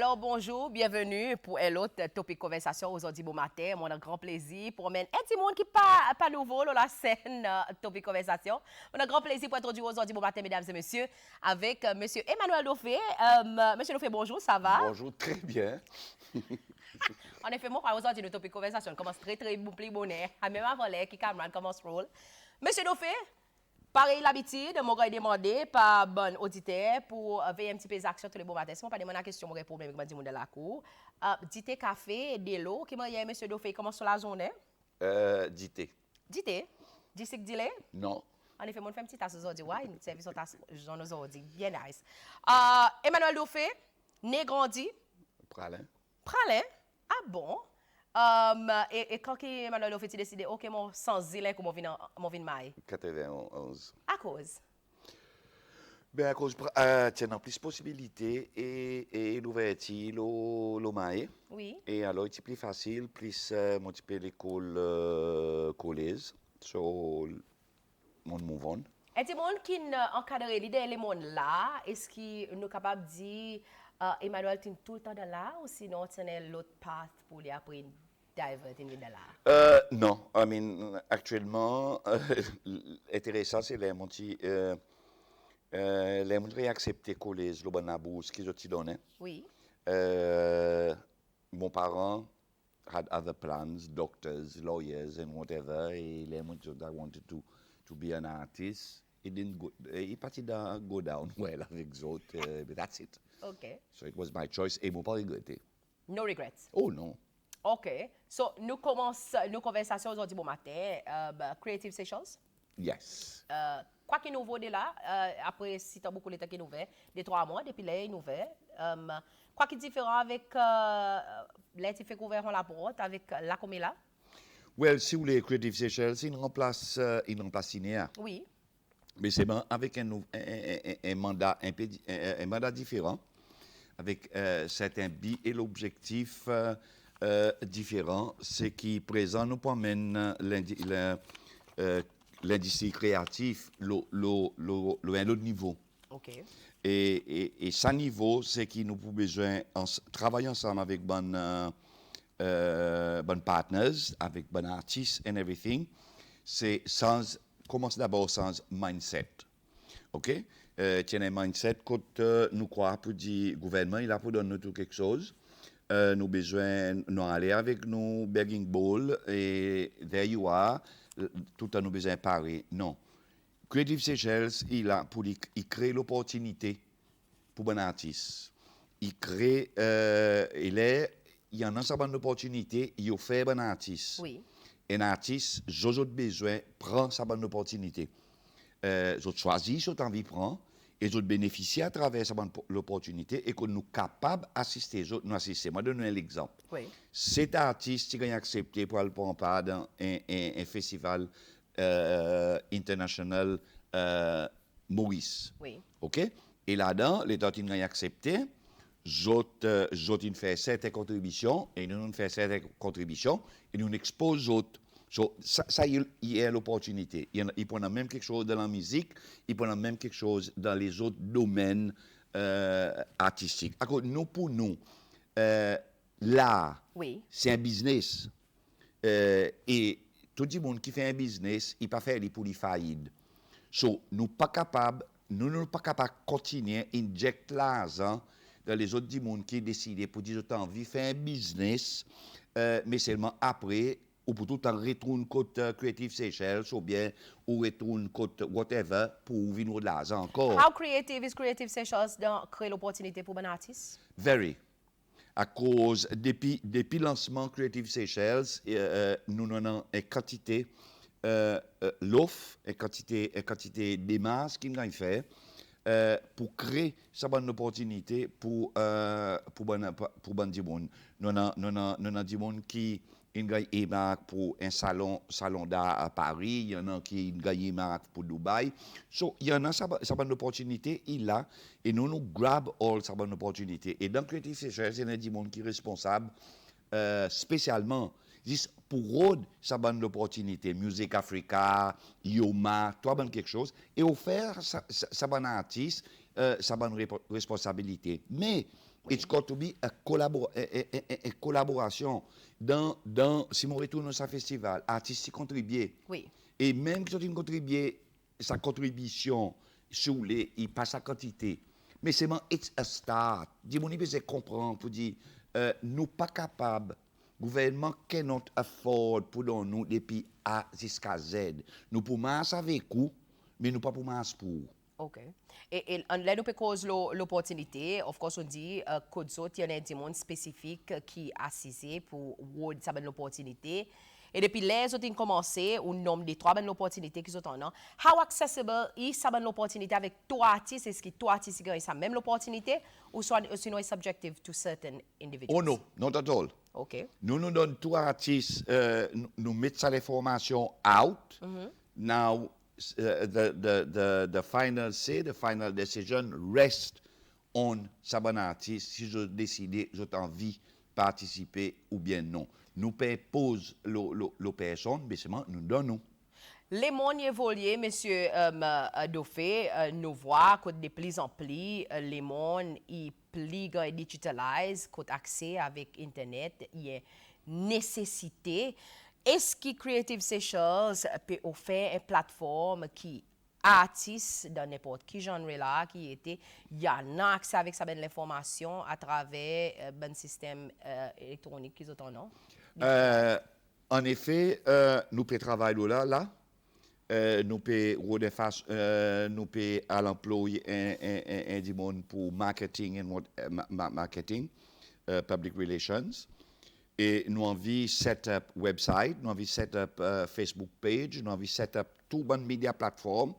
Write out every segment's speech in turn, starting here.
Alors, bonjour, bienvenue pour un autre topic conversation aujourd'hui bon matin. Mon grand plaisir pour mettre un petit monde qui pas nouveau dans la scène topic conversation. On a grand plaisir pour introduire aujourd'hui bon matin, mesdames et messieurs, avec monsieur Emmanuel Dauphin. Monsieur Dauphin, bonjour, ça va? Bonjour, très bien. En effet, moi, aujourd'hui, le topic conversation commence très plus bonnet. Même avant l'air qui Cameron commence rôle. Monsieur Dauphin, pareil l'habitude, je vais demander par bon auditeur pour veiller un petit peu les actions tous les bons matins. Si je ne pas demander la question, je vais répondre avec le de la cour. Dites café, de l'eau, qui m'a dit monsieur Dauphin, comment sur la journée? Dité. Dites, dites que dit Non. En effet, je fais un petit tasse aujourd'hui. Ouais, une service en tasse jaune aujourd'hui. Bien nice. Emmanuel Dauphin, né grandi. Pralin. Pralin? Ah bon? Et quand Emmanuel Dauphin a décidé, OK, mon sans zélé, comment je viens maille? 91. À cause? Ben, à cause, tiens, plus possibilités et l'ouverture, le maïs. Oui. Et alors, c'est plus facile, plus, mon petit peu l'école, collège. So, mon mouvement. Et des gens qui encadrent les gens là, est-ce qu'ils sont capables de dire Emmanuel est tout le temps de là ou sinon c'est l'autre path pour lui après divert in de là? Non, I mean, actuellement, intéressant, c'est les montis, les montis accepter collège, le banabou, ce qu'ils ont donné. Oui. Mon parent had other plans, doctors, lawyers, and whatever. Et les montis that wanted to be an artist. It didn't go, it parti go down well avec les autres, but that's it. OK. So it was my choice et mon pas regretté. No regrets. Oh non. OK. So, nous commençons nos conversations aujourd'hui bon matin. Creative Sessions. Yes. Quoi qu'il nous vaut de là, après si tu as beaucoup de temps qui nous fait, des 3 mois, depuis là, il nous fait. Quoi qui est différent avec les qui fait couvert la porte, avec la coméla? Well, si vous voulez, Creative Seychelles, il remplace Cinéa. Oui. Mais c'est bon, avec un mandat, un mandat différent, avec certains buts et l'objectif différent, ce qui présente nous promène l'industrie créative à un autre niveau. OK. Et ce niveau, c'est qui nous avons besoin de travailler ensemble avec bonnes partners, avec bonnes artistes and everything. C'est sans commence d'abord sans mindset. OK? Tiens, un mindset, quand nous croyons pour dire gouvernement, il a pour donner tout quelque chose. Nous besoin nous aller avec nous, begging ball, et there you are, tout à nous besoin de parler. Non. Creative Seychelles, il crée l'opportunité pour un artiste. Il crée, il y a un certain nombre d'opportunités, il fait un artiste. Oui. Un artiste, j'ai besoin, prend sa bonne opportunité. J'ai choisi, j'ai envie de prendre, et j'ai bénéficié à travers sa bonne opportunité, et que nous sommes capables d'assister, nous assister. Moi, je donne un exemple. Oui. Cet artiste qui a accepté pour aller prendre part dans un festival international Maurice. Oui. OK? Et là-dedans, les gens qui ont accepté, j'ai fait certaines contributions, et nous avons fait certaines contributions, et nous exposons d'autres. So, ça il y a l'opportunité. Il prend même quelque chose dans la musique, il prend même quelque chose dans les autres domaines artistiques. Alors, nous, pour nous, l'art, Oui. c'est un business. Et tout le monde qui fait un business, il ne peut pas faire pour les faillites. So, nous ne sommes pas capables de continuer à injecter l'argent dans les autres du monde qui décident pour dire autant envie de faire un business, mais seulement après, ou pour tout le temps retourner côté Creative Seychelles, ou bien, ou retourner côté whatever, pour venir de l'argent encore. How creative is Creative Sessions de créer l'opportunité pour un artiste? Very. À cause, depuis le lancement Creative Seychelles, nous avons une quantité, l'offre, une quantité des masses qui nous fait pour créer sa bonne opportunité pour bon du monde. Nous avons du monde qui a marque pour un salon d'art à Paris, il y en a qui a marque pour Dubaï. So, il y en a sa bonne opportunité, il a, et nous grab all sa bonne opportunité. Et dans Creative Seychelles, il y a du monde qui est responsable spécialement pour rôder sa bonne opportunité, Music Africa, Yoma, toi bonne quelque chose, et offrir sa bonne artiste, sa bonne responsabilité. Mais It's got to be a collaboration. Si on retourne à ce festival, artistes y contribuent. Oui. Et même si on contribue, sa contribution, sur les, il passe à quantité. Mais c'est it's a start. Dis-moi, vous comprendre pour dire, nous pas capables, gouvernement cannot afford pour nous depuis A jusqu'à Z. Nous pouvons masser avec vous, mais nous pas pour masser pour. OK. Et là, nous cause l'opportunité. Of course, on dit que il y a des monde spécifique qui assisent pour ça l'opportunité. Et depuis les autres ont commencé, on nomme des trois opportunités qui sont en an. How accessible est ça l'opportunité avec toi artiste? Est-ce que toi artiste gagne ça même l'opportunité ou soit sinon est subjective to certain individuals? Oh no, not at all. OK. Nous donnons tous artistes, nous mettons ça les formations out. Now, the final say, the final decision rest on Saban artiste si je décide, j'ai envie de participer ou bien non. Nous pose le personne, mais seulement nous donnons. Les mondes évoluent, monsieur Dauphin, nous voit que de plus en plus, les mondes ils plus digitalisent, qu'ont accès avec Internet, il y a nécessité. Est-ce que Creative Seychelles peut offrir une plateforme qui artistes dans n'importe quel genre là qui était, il y a un accès avec ça l'information à travers un système électronique qu'ils ont non? En effet, nous pouvons travailler là. Nous pouvons à l'emploi du monde pour marketing marketing, public relations. Et nous envie set up website, nous envie set up Facebook page, nous envie set up tout bonne média plateforme.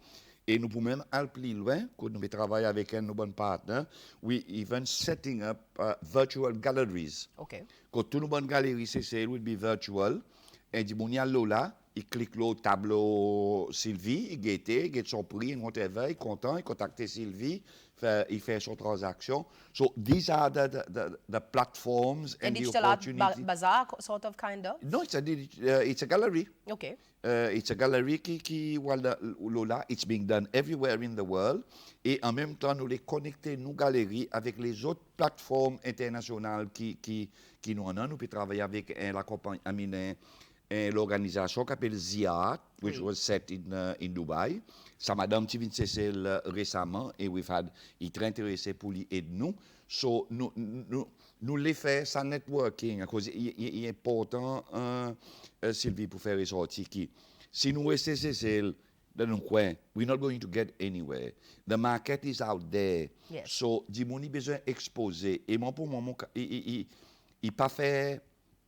Et nous pouvons même aller plus loin, quand nous travaillons avec un de nos bons partenaires, we even setting up virtual galleries. OK. Quand toutes nos bonnes galeries, c'est will be virtual. Et du bon, il y a là, il clique le tableau Sylvie, il guette son prix, whatever, il est content, il contacte Sylvie, il fait son transaction. So these are the platforms and the opportunities. Bazaar, sort of, kind of? No, it's a gallery. OK. It's a gallery qui là, it's being done everywhere in the world. Et en même temps, nous les connecter, nos galeries, avec les autres plateformes internationales qui nous en ont. Nous pouvons travailler avec la compagnie l'organisation qui s'appelle Ziad, which was set in Dubai. Ça, Madame Tivin Cecil récemment, et il est très intéressé pour aider nous. So, nous les faisons sans networking, à cause il est important, Sylvie, pour faire ressortir qui. Si nous restons Cecil dans nos coins, we're not going to get anywhere. The market is out there. Yes. So, dis-moi, besoin d'exposer. Et moi, pour moi, il pas fait.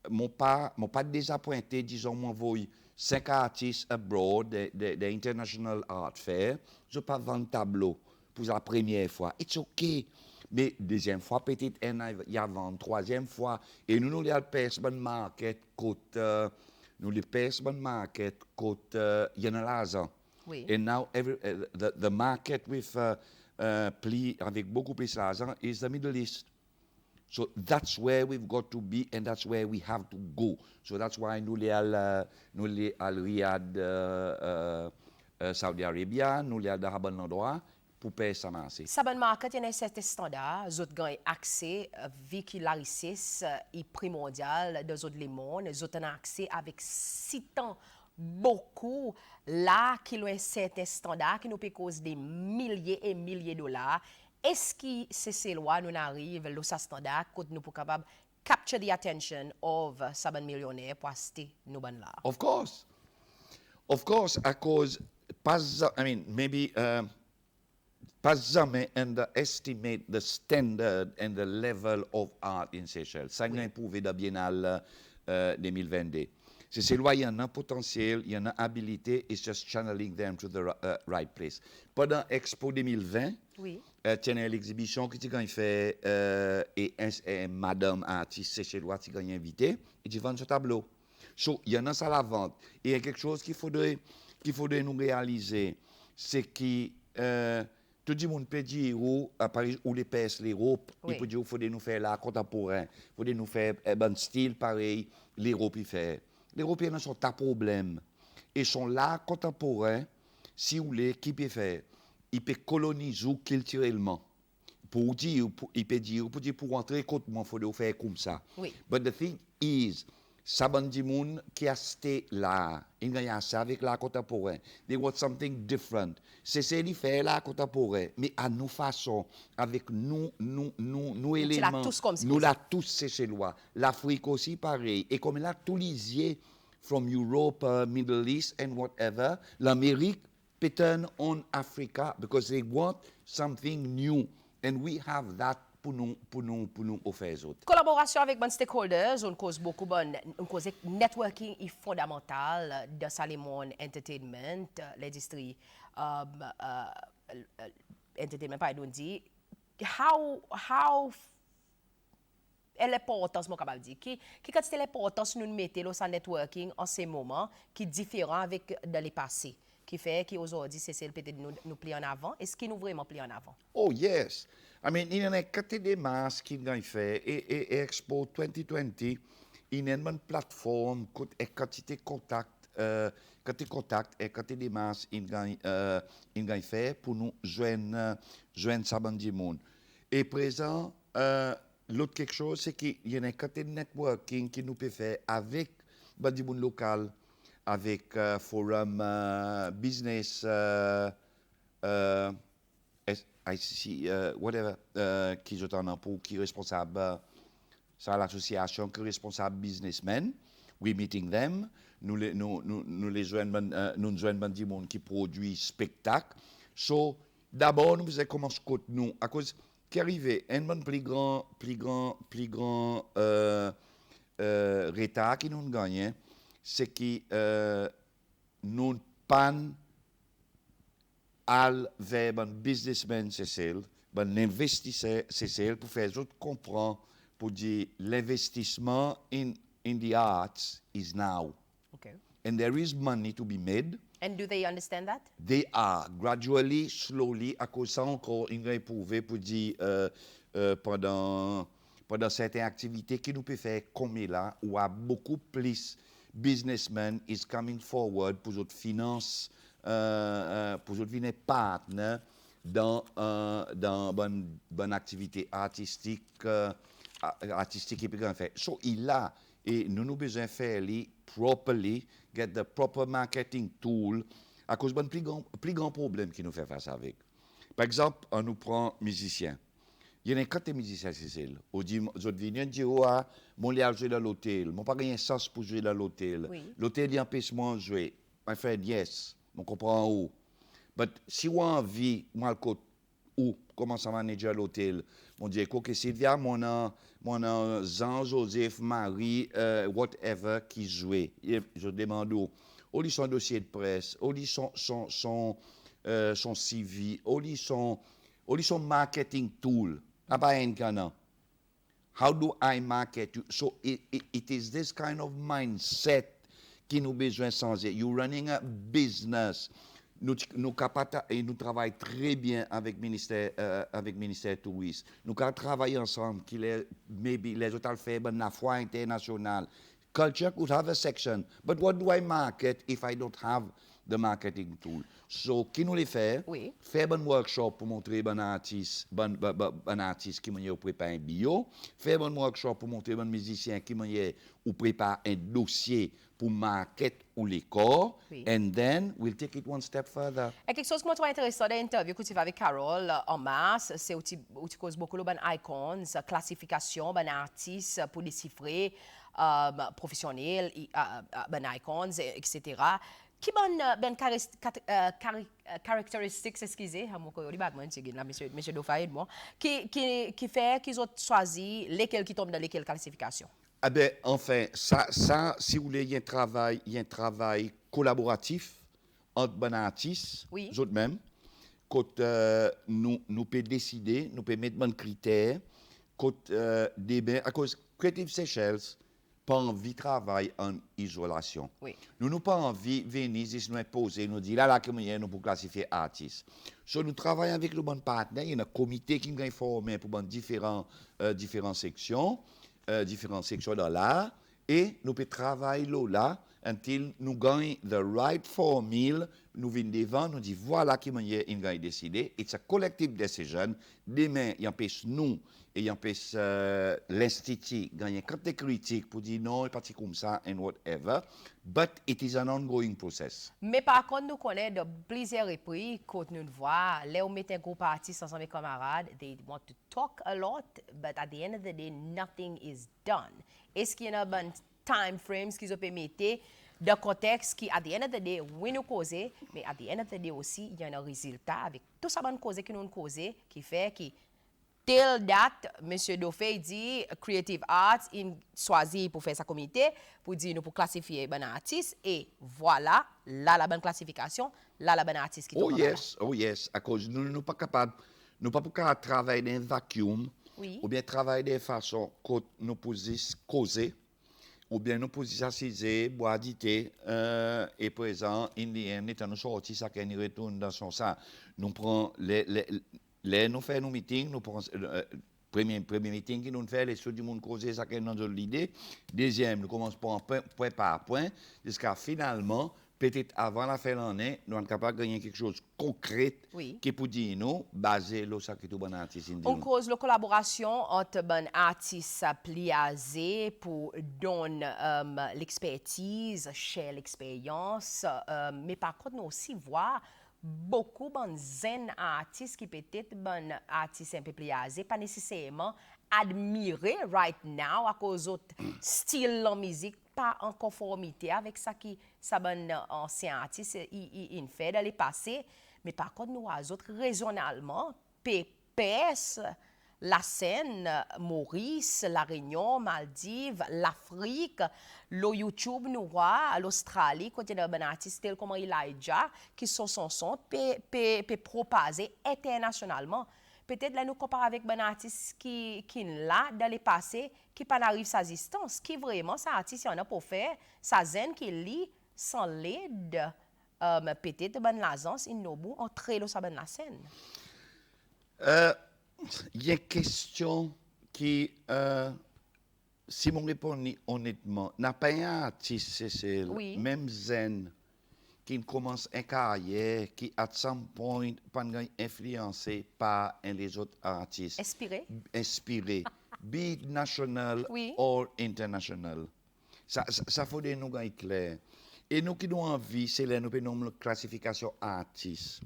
Mon pas désappointé, disons, m'envoie 5 artistes abroad, des International Art Fair. Je pas vendre tableau pour la première fois. It's okay. Mais deuxième fois, peut-être, il y a vendre. Troisième fois. Et nous les personnes market, nous les personnes market, il y en a l'argent. Oui. And now, the market with, avec beaucoup plus d'argent is the Middle East. So that's where we've got to be, and that's where we have to go. So that's why nous les al Riyad, Saudi Arabia, nous les al dans bon endroit pour payer ça marché. Saban market, il y a un certain standard, ils ont accès, vu que la richesse est primordiale dans les mondes, ils ont un accès avec si tant beaucoup là qui ont un certain standard qui nous peut causer des milliers et milliers de dollars. Est-ce que ces lois nous arrivent à ce standard que nous sommes capables de capture the attention of Saban millionnaires pour acheter nos bonnes là? Of course, à cause maybe pas jamais underestimate the standard and the level of art in Seychelles. Ça n'a prouvé de Biennale 2022. C'est lois, il y en a potentiel, il y en a habilité, it's just channeling them to the right place. Pendant Expo 2020, oui. Tiens, l'exhibition que tu as fait et madame artiste séchellois qui a invité, et tu vends ce tableau. So, il y en a ça à la vente. Et il y a quelque chose qu'il faudrait nous réaliser, c'est que tout le monde peut dire à Paris où les PS l'Europe, il peut dire qu'il faut nous faire la contemporain, il faut nous faire un style pareil, l'Europe il fait. Les Européens sont un problème. Et sont là contemporains, si vous voulez, qui peut faire? Il peut coloniser culturellement. pour dire, il peut dire, pour entrer contre moi, il faut faire comme ça. Oui. But the thing is, ça bon du monde qui a été là, il y a ça avec l'art contemporain. They want something different. C'est lui faire l'art contemporain, mais à nos façons, avec nous éléments. Tous comme nous là tous c'est chez loi. L'Afrique aussi pareil. Et comme là tous les yeux from Europe, Middle East and whatever, l'Amérique peut turn on Africa because they want something new, and we have that pour nous offrir aux autres. Collaboration avec les stakeholders, on cause beaucoup on cause networking est fondamental dans le monde entertainment, l'industrie entertainment pardon dit how l'importance moi capable dire qui quantité l'importance nous mettons dans networking en ces moments qui est différent avec dans les passés qui fait qu'aujourd'hui c'est peut-être nous plier en avant est-ce qui nous vraiment plier en avant? Oh yes. I mean, il y a une quantité de masses qui ont fait et Expo 2020, il y a une plateforme et quantité de contacts et quantité de masses il ont fait pour nous joindre ça du monde. Et présent, l'autre quelque chose, c'est qu'il y a une quantité de networking qui nous peut faire avec du monde local, avec forum business. ICC, whatever, qui est en pour, qui est responsable, ça l'association, qui est responsable businessmen. We meeting them. Nous les joignons du monde qui produit spectacle. So, d'abord, nous faisons comment nous, à cause qui arrivait, un plus grand retard qui nous gagne, c'est que nous pas al vers un businessman c'est celle, un investisseur c'est celle pour faire autres comprendre pour dire l'investissement in the arts is now. Okay. And there is money to be made. And do they understand that? They are gradually, slowly, à cause ça encore, ils ont éprouvé pour dire pendant certaines activités qui nous peut faire comme là, où a beaucoup plus businessmen is coming forward pour autres finances. Pour devenir partenaire dans bonne activité artistique qui peut faire. So il a et nous besoin faire les properly, get the proper marketing tool à cause d'un plus grand problème qui nous fait face avec. Par exemple, on nous prend musicien. Il y a un côté musicien, c'est ça. On dit, je viens dire, mon l'a joué dans l'hôtel, mon pas rien sens pour jouer dans l'hôtel. Oui. L'hôtel il empêche moi de jouer. My friend, yes. On comprend où. Mais si on a envie, moi, où commence à manager l'hôtel, on dit que Sylvia, mon Jean-Joseph, Marie, whatever, qui jouait. Je demande où. On lit son dossier de presse, on lit son CV, on lit son marketing tool. How do I market you? So it is this kind of mindset qui nous besoin changer. You're running a business. Nous travaillons très bien avec ministère tourisme. Nous travaillons ensemble, les autres fait la foi internationale. Culture could have a section, but what do I market if I don't have the marketing tool? So, qui nous les fait? Oui. Faire un workshop pour montrer un artiste qui m'a préparé un bio. Faire un workshop pour montrer un musicien qui m'a préparé un dossier pour market ou les corps. Oui. And then we'll take it one step further. Et quelque chose qui m'a trouvé intéressant dans l'interview que tu fais avec Carol en mars, c'est où tu causes beaucoup de icons, classification, artistes pour déchiffrer, professionnels, icons, etc. Qui ben caractéristiques, excusez, monsieur Dauphin, moi, qui fait qu'ils ont choisi lesquels qui tombent dans lesquelles classifications? Ah ben, enfin, ça, si vous voulez, il y a un travail collaboratif entre les artistes, Oui. eux mêmes, quand nous pouvons décider, nous pouvons mettre des critères, quand à cause Creative Seychelles, pas envie de travailler en isolation. Oui. Nous n'avons pas envie de venir ici, nous imposer, nous dire là, comment nous pour classifier artistes. So, nous travaillons avec le bon partenaire, il y a un comité qui est formé pour différentes sections dans l'art, et nous pouvons travailler là until nous gagnons the right formula, nous venons devant, nous disons voilà qui manière il va décider. It's a collective decision. Demain, il empêche nous et il empêche l'institut gagner quand des critiques pour dire non, il est parti comme ça and whatever. But it is an ongoing process. Mais par contre, nous connaissons de plusieurs reprises quand nous voyons, là, on met un groupe artiste ensemble avec camarades, they want to talk a lot, but at the end of the day, nothing is done. Est-ce qu'il y a un bon time frame qu'ils ont permis de contexte qui, at the end of the day, oui, nous causer, mais at the end of the day aussi, il y a un résultat avec tout ça bonne cause que nous causons qui fait que tel date, M. Dauphin dit Creative Arts, il choisit pour faire sa comité, pour dire nous pour classifier un artiste, et voilà, là la bonne classification, là la bonne artiste qui tombe. Oh yes, à cause nous ne sommes pas capables, nous ne pouvons pas travailler dans un vacuum, oui. ou bien travailler de façon que nous pouvons causer, ou bien nous pouvons s'assiser, boire du thé, et présent, nous sommes sortis, ça qui retourne dans son sang. Nous prenons nous faisons nos meetings, nous prenons premier meeting qui nous fait, les sous du monde causer, ça qui nous donne l'idée. Deuxième, nous commençons point par point, jusqu'à finalement, peut-être avant la fin de l'année, nous sommes capables de gagner quelque chose de concret qui peut dire nous, basé sur ce qui est bon artiste. On cause la collaboration entre bon artistes pliasés pour donner l'expertise, chez l'expérience, mais par contre, nous aussi voir beaucoup de zen artistes qui peut-être bon artistes un peu pliasés, pas nécessairement admirer right now à cause de style de musique pas en conformité avec ça qui ça bon ancien artiste il fait dans les passés, mais par contre nous autres régionalement PPS la Seine, Maurice, La Réunion, Maldives, l'Afrique, le YouTube, nous voit, l'Australie, côté de un artiste tel comme Elijah, qui sont son son, propager internationalement. Peut-être là nous comparons avec un artiste qui là dans les passés, qui pas arrive sa existence, qui vraiment sa artiste y en a pour faire, sa zen qui lit sans l'aide, peut-être ben l'agence in nobu entrer le sabon la scène. Il y a une question qui, si on répond honnêtement, n'a pas un artiste, Cécile, même zen, qui commence une carrière, qui, à some point, pas influencé par un des autres artistes. Inspiré. Be it national or international. Ça faut des nous clairs. Et nous qui avons envie, c'est là nous pouvons classification artiste.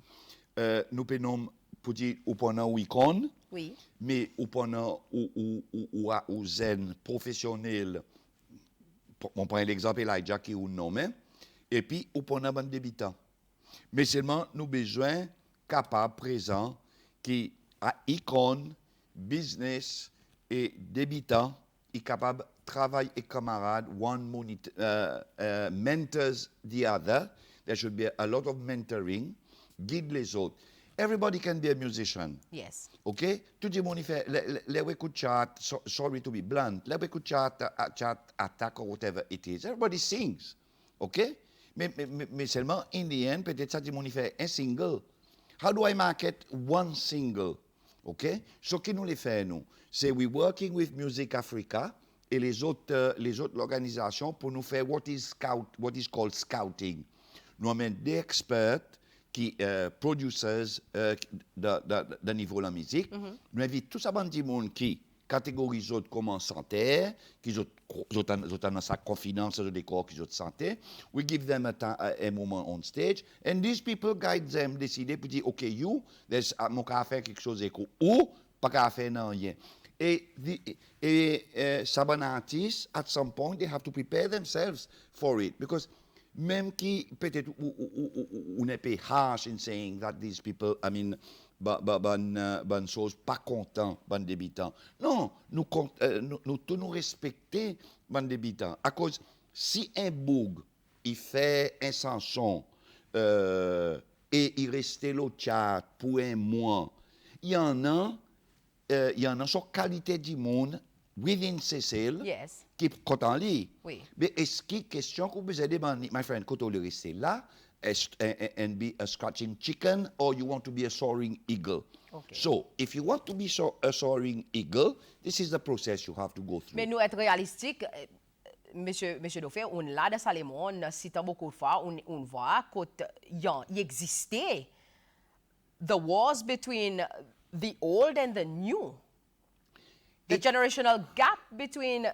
Nous pouvons pour dire ou pendant week-end, mais ou pendant ou zen professionnel. On prend l'exemple Elijah qui est nommé, et puis ou pendant un débutant. Mais seulement nous besoin capable présent qui a icône, business et débutant est capable de travailler avec camarades, one mentors the other. There should be a lot of mentoring, guide les autres. Everybody can be a musician. Yes. Okay? Tout le monde fait les écoute chat, sorry to be blunt, les écoute chat attack or whatever it is. Everybody sings. Okay? Mais seulement, in the end, peut-être ça, tout le monde fait un single. How do I market one single? Okay? Ce que nous les faisons, c'est we working with Music Africa et les autres organisations pour nous faire what is called scouting. Nous amènons des experts qui producers de niveau de la musique. Nous invitons tout ça de monde qui catégorise comme santé, qui ont sa confidence dans des corps qui ont santé. We give them a moment on stage, and these people guide them, décider pour dire, OK, you, mon cas faire quelque chose ou pas qu'à faire rien. Et ça bon artiste, at some point, they have to prepare themselves for it, because même qui peut-être on est peu harsh in saying that these people, I mean, bonne chose, pas content, bon débutant. Non, nous nous respecter bon débutant. À cause, si un boug, il fait un chanson et il reste le chat pour un mois, il y en a sur qualité du monde within Cécile. Yes. Qui est content lui. Oui. Mais est-ce qu'il y a une question que vous avez demandé, my friend, quand on est resté là, and be a scratching chicken, or you want to be a soaring eagle? Okay. So, if you want to be a soaring eagle, this is the process you have to go through. Mais nous être réalistique, monsieur Dauphin, on l'a dans Salemon, citant beaucoup de fois, on voit qu'il existait the wars between the old and the new. The generational gap between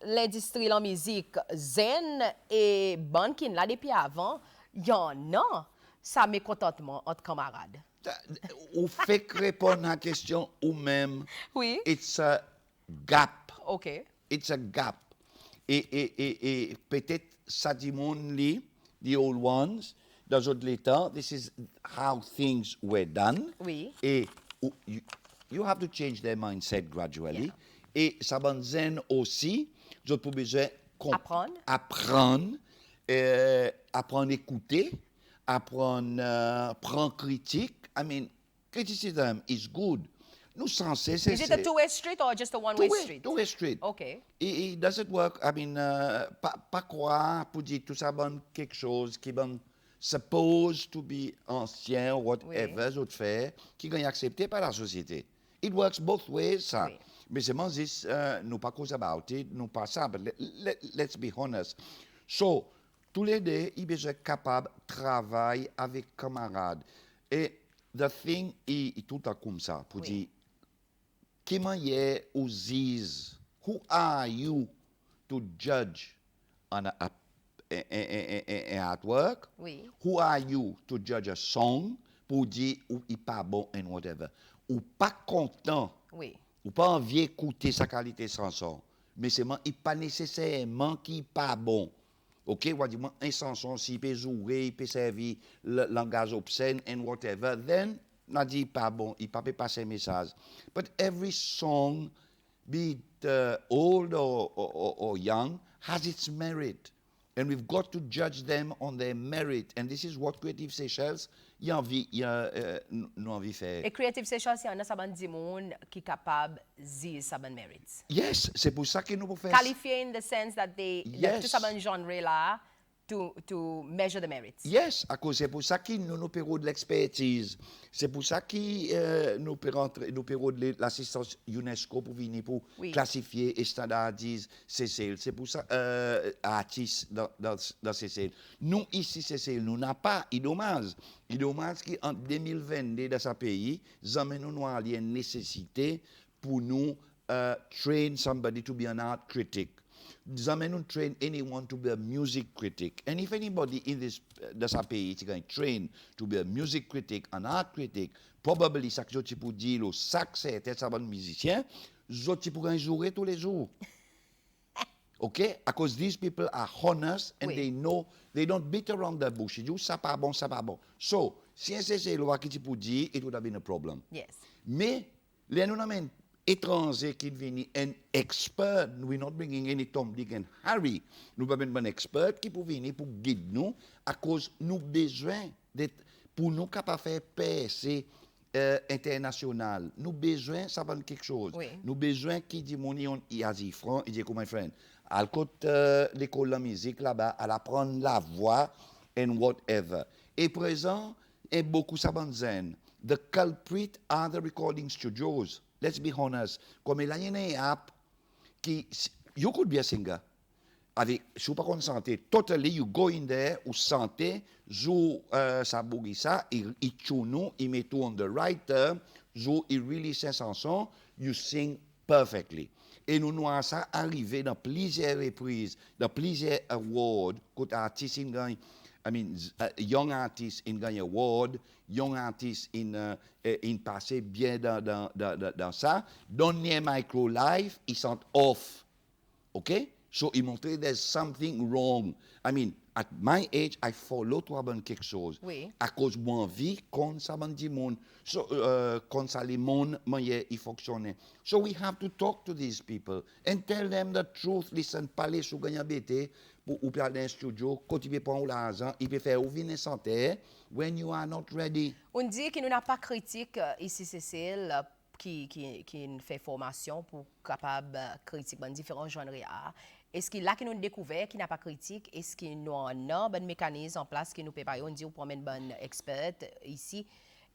l'industrie de la musique zen et banking, là, depuis avant, il y en a. Ça mécontentement entre camarades. Ou fait que répondre à la question ou même, Oui. it's a gap. OK. It's a gap. Et peut-être ça dit mon lit, the old ones, dans d'autres l'état, this is how things were done. Oui. Et you have to change their mindset gradually. Et ça va zen aussi, vous avez besoin apprendre à écouter, apprendre prendre critique. I mean, criticism is good. Nous censés, c'est... Is it a two-way street or just a one-way street? Two-way street. Okay. It doesn't work. I mean, pas croire pour dire tout ça bon quelque chose qui bon supposed to be ancien ou whatever, autre fait, qui gagne accepté par la société. It works both ways, ça. Oui. Mais c'est moi, nous pas cause about it, nous pas ça, but let's be honest. So, tous les deux, ils sont capables de travailler avec camarades. Et the thing est tout à comme ça, pour dire, comment est ou dis, who are you to judge on an artwork? Oui. Who are you to judge a song pour dire ou il pas bon and whatever? Ou pas content? Oui. Ou pas envie d'écouter sa qualité chanson, mais c'est il pas nécessairement qui pas bon. OK, on dit un chanson s'il peut jouer, il peut servir le langage obscène and whatever, then on dit pas bon, il pas peut passer un message. But every song, be it old or young, has its merit. And we've got to judge them on their merit. And this is what Creative Seychelles nous envie faire. Et Creative Seychelles, il y en a saban di moun qui capable de saban merits. Yes, c'est pour ça que nous pouvons faire. Qualifié in the sense that they, Yes. tout saban genre là, to measure the merits. Yes, à cause c'est pour ça que nous payons de l'expertise. C'est pour ça que nous payons de l'assistance UNESCO pour venir pour classifier et standardiser CCL. C'est pour ça artistes dans CCL. Nous ici CCL, nous n'avons pas. Il est dommage qu'en 2022 dans ce pays, nous avons une nécessité pour nous train somebody to be an art critic. Jamais nous train anyone to be a music critic. And if anybody in this pays is going to train to be a music critic, an art critic, probably ça que je peux dire, ça que c'est être un musicien, je peux jouer tous les jours. Okay? Because these people are honest and they know, they don't beat around the bush. Ils disent ça pas bon, ça pas bon. So, si c'est le loi qui peut dire, it would have been a problem. Yes. Mais, les nous n'amènent étranger qui viennent un expert, we're not bringing any Tom, Dick and Harry. Nous avons un expert qui peut venir pour guider nous à cause nous besoin d'être pour nous capables de faire percer international. Nous besoin ça va quelque chose. Oui. Nous besoin qui dit mon il a dit franc, il dit comme my friend. À côté l'école de la musique là-bas, à apprendre la voix and whatever. Et présent, et beaucoup ça va zen. The culprit are the recording studios. Let's be honest. Comme il y a une app qui, you could be a singer. Avec, si vous ne pas santé, totally, you go in there, ou santé, joue sa bougissa, il tune, il met tout on the right term, joue, il release sa chanson, you sing perfectly. Et nous avons ça arrivé dans plusieurs reprises, dans plusieurs awards, quand artistes gagnent. I mean, young artists in gagne award, young artists in passer bien dans ça. Dernier micro live, ils sont off. Okay? So, ils montrent there's something wrong. I mean, at my age, I follow toi ben quelque chose. Oui. À cause de mon vie, quand ça ben dit monde, so, quand ça les monde, il fonctionne. So, we have to talk to these people and tell them the truth. Listen, parler sur gagnant BT, ou bien dans un studio, quand il peut prendre l'argent, il peut faire ouvrir une santé when you are not ready. On dit qu'il n'y a pas critique ici, Cécile, qui fait formation pour capable critique dans différents genres d'art. Est-ce qu'il y a qui nous découvert qui n'a pas critique? Est-ce qu'il nous en a un mécanisme en place qui nous prépare? On dit on prend une bonne expert ici.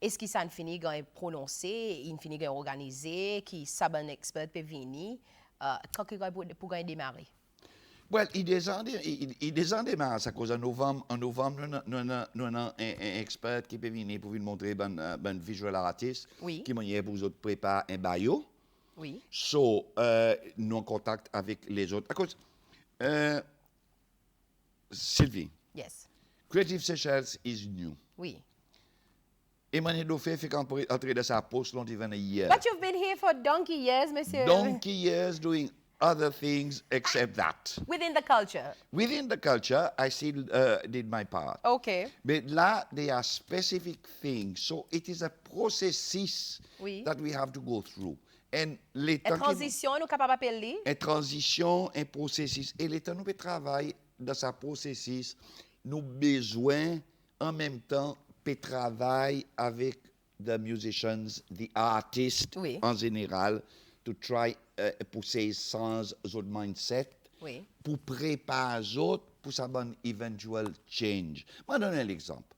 Est-ce que ça ne finit par prononcer, il finit par organiser, qui ça bon expert peut venir quand pour démarrer? Well, il descend des masses à cause en novembre, nous avons un expert qui peut venir pour vous montrer un visual artist Oui. qui m'a pour vous autres préparer un bio. Oui. So, nous en contact avec les autres. À cause, Sylvie, Yes. Creative Seychelles is new. Oui. Emmanuel Dauphin fait qu'entrer dans sa poste l'on dit 20 years. But you've been here for donkey years, monsieur. Donkey years doing other things except that. Within the culture. Within the culture, I still did my part. Okay. But là, there are specific things. So it is a processes Oui. that we have to go through. And les En temps qui- transition, nous capables d'appeler. une transition, un processus. Et l'État nous peut travailler dans ce processus. Nous besoin, en même temps, peut travailler avec the musicians, the artists Oui. en général, to try pousser sans autre mindset, Oui. pour préparer les autres pour sa bonne eventual change. Je vais donner un exemple.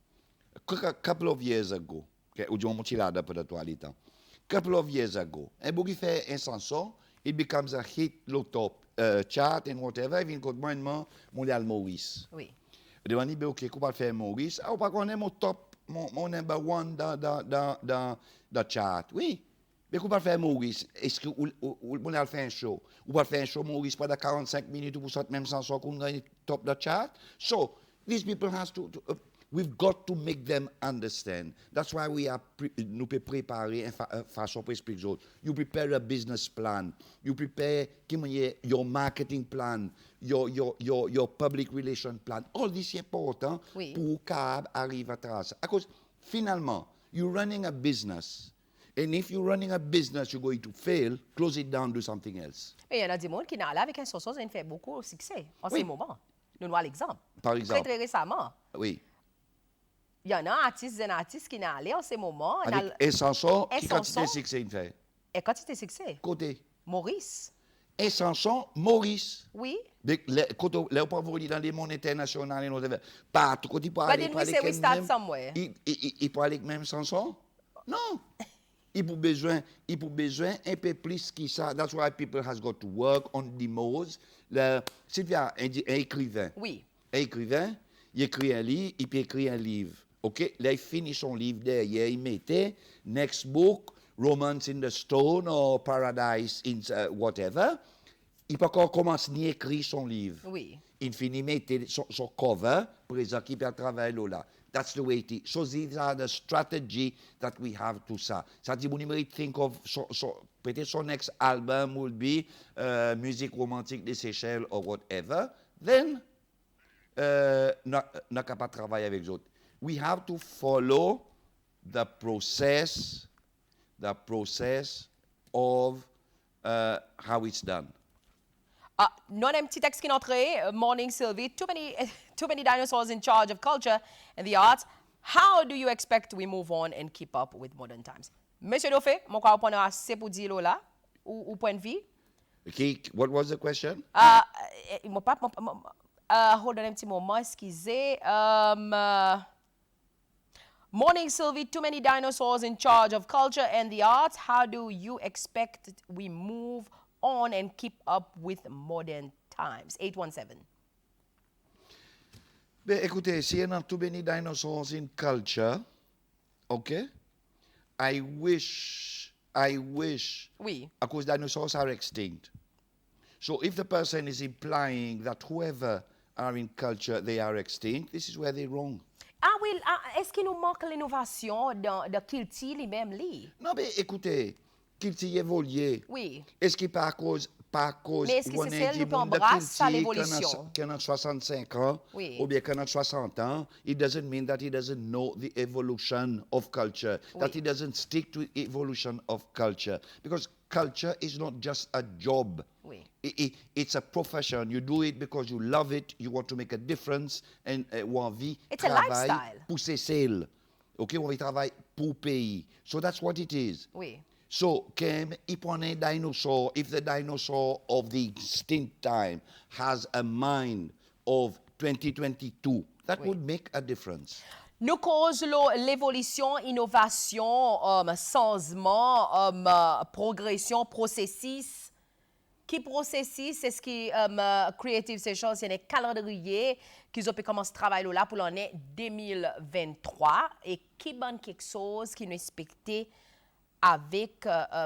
A couple of years ago, ou du moins, là, d'après toi, les temps. Couple of years ago, un bouquet fait un chanson, it becomes a hit, low top chart and whatever, il vient contre moi, Mondial Maurice. Oui. Je demande, ok, qu'on va faire Maurice. Ah, ou pas qu'on est mon top, mon number one dans chart. Oui. Mais qu'on va faire Maurice. Est-ce que on va faire un show? On va faire un show Maurice pendant 45 minutes pour cette même chanson qu'on gagne top de chart? So, these people has we've got to make them understand. That's why we are nous peut préparer une façon pour expliquer aux autres. You prepare a business plan. You prepare your marketing plan, your public relation plan. All this is important Oui. pour CAB arrive à tracer. À cause, finalement, you're running a business. And if you're running a business, you're going to fail, close it down, do something else. Mais il y en a des gens qui n'ont là avec un sauce, ils fait beaucoup de succès en Oui. ces moments. Nous avons l'exemple. Par exemple. Très récemment. Oui. Il y en a un artiste qui n'a allé en ces moments. Avec un chanson, Un qui quantité de chanson. succès il fait? Et quantité de succès. Côté. Maurice. Un chanson, Maurice. Oui. Mais quand on pas voulu dans les mondes internationaux et nous pas tout quand il peut But aller then pour we aller say we avec start même- somewhere. il peut aller avec même chanson? Non. Il pour besoin un peu plus que ça. That's why people has got to work on the modes. Sylvia, un écrivain. Oui. Un écrivain, il écrit un livre, il peut écrire un livre. OK? Là, il finit son livre derrière, il mettait next book, Romance in the Stone or Paradise in whatever. Il peut encore commencer à écrire son livre. Oui. Il finit mettre son cover, présent qui peut travailler là. That's the way it is. So these are the strategy that we have to say. Ça dit, vous might think of, peut-être son next album will be musique romantique des Seychelles or whatever. Then, n'a qu'à pas travailler avec les autres. We have to follow the process of how it's done. Ah, non, un petit texte qui est entré. Morning, Sylvie. Too many dinosaurs in charge of culture and the arts. How do you expect we move on and keep up with modern times? Monsieur Dauphin, mon crois qu'on a assez pour dire là, ou point de vue. Okay, what was the question? Hold on un petit moment, excusez. Morning, Sylvie. Too many dinosaurs in charge of culture and the arts. How do you expect we move on and keep up with modern times? 817. Ben, écoutez, s'il y a too many dinosaurs in culture, okay, I wish, Oui. because dinosaurs are extinct. So if the person is implying that whoever are in culture, they are extinct, this is where they're wrong. Ah oui, est-ce qu'il nous manque l'innovation dans Kilti lui-même, lui? Non, mais écoutez, qu'il s'y évolue. Oui. Est-ce qu'il pas à cause Mais est-ce que on c'est est celle dit, qui peut bon, de embrasser Kilty, l'évolution? qu'on a 65 ans, Oui. ou bien qu'on a 60 ans, it doesn't mean that he doesn't know the evolution of culture, that Oui. he doesn't stick to evolution of culture. Because culture is not just a job. Oui. It's a profession. You do it because you love it, you want to make a difference, and ou envie It's a travail lifestyle. pour ses sales. OK, on va travailler pour pays. So that's what it is. Oui. So, if a dinosaur, if the dinosaur of the extinct time has a mind of 2022, that Oui. would make a difference. Nous cause l'évolution, innovation, changement, progression, processus. qui processus est-ce qui Creative Sessions c'est un calendrier qu'ils ont pu commencer à travailler là pour l'année 2023 et qui bonne quelque chose qui nous expectait avec